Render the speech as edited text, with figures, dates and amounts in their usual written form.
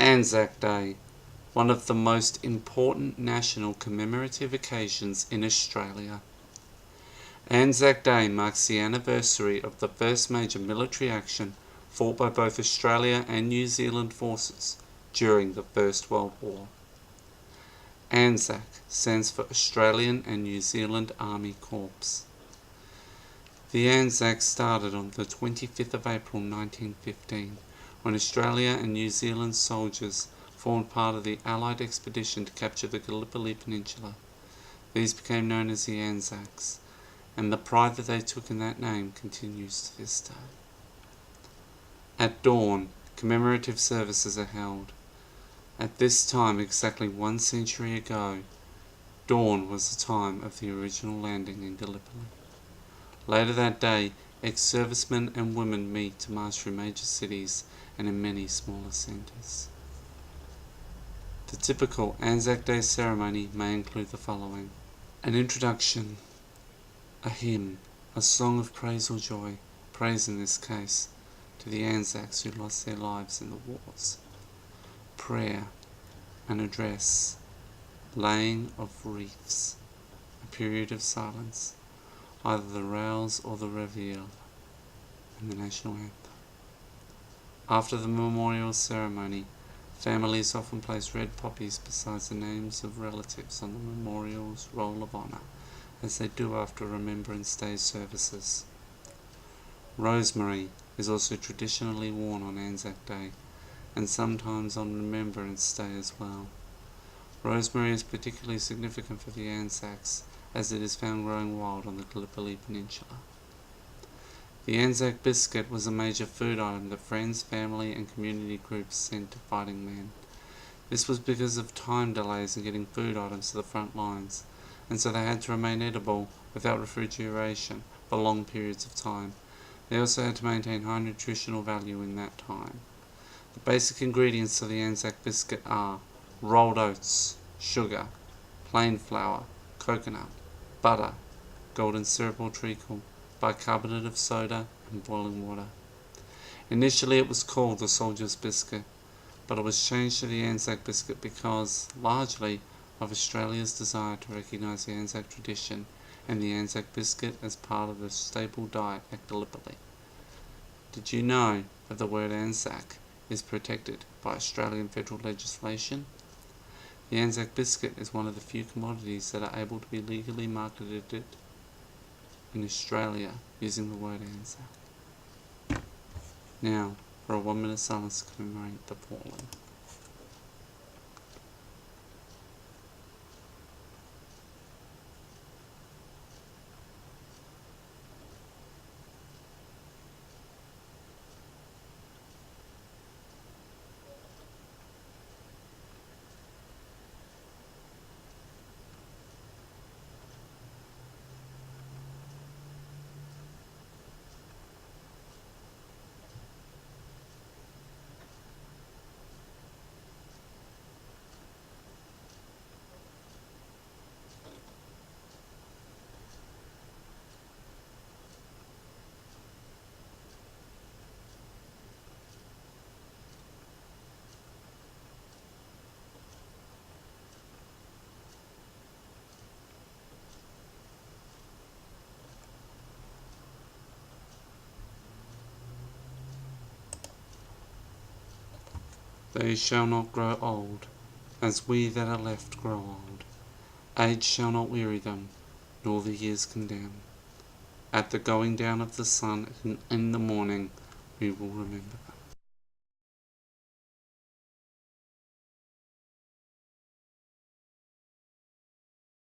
Anzac Day, one of the most important national commemorative occasions in Australia. Anzac Day marks the anniversary of the first major military action fought by both Australia and New Zealand forces during the First World War. Anzac stands for Australian and New Zealand Army Corps. The Anzac started on the 25th of April 1915, when Australia and New Zealand soldiers formed part of the Allied expedition to capture the Gallipoli Peninsula. These became known as the Anzacs, and the pride that they took in that name continues to this day. At dawn, commemorative services are held. At this time, exactly 1 century ago, dawn was the time of the original landing in Gallipoli. Later that day, ex-servicemen and women meet to march through major cities and in many smaller centres. The typical Anzac Day ceremony may include the following: an introduction, a hymn, a song of praise or joy, praise in this case, to the Anzacs who lost their lives in the wars, prayer, an address, laying of wreaths, a period of silence, either the rouse or the reveille, and the national anthem. After the memorial ceremony, families often place red poppies beside the names of relatives on the memorial's roll of honour, as they do after Remembrance Day services. Rosemary is also traditionally worn on Anzac Day, and sometimes on Remembrance Day as well. Rosemary is particularly significant for the Anzacs, as it is found growing wild on the Gallipoli Peninsula. The Anzac biscuit was a major food item that friends, family and community groups sent to fighting men. This was because of time delays in getting food items to the front lines, and so they had to remain edible without refrigeration for long periods of time. They also had to maintain high nutritional value in that time. The basic ingredients of the Anzac biscuit are rolled oats, sugar, plain flour, coconut, butter, golden syrup or treacle, bicarbonate of soda, and boiling water. Initially it was called the soldier's biscuit, but it was changed to the Anzac biscuit because, largely, of Australia's desire to recognise the Anzac tradition and the Anzac biscuit as part of the staple diet at Gallipoli. Did you know that the word Anzac is protected by Australian federal legislation? The Anzac biscuit is one of the few commodities that are able to be legally marketed in Australia using the word Anzac. Now, for a 1 minute silence to commemorate the fallen. They shall not grow old, as we that are left grow old. Age shall not weary them, nor the years condemn. At the going down of the sun in the morning we will remember them.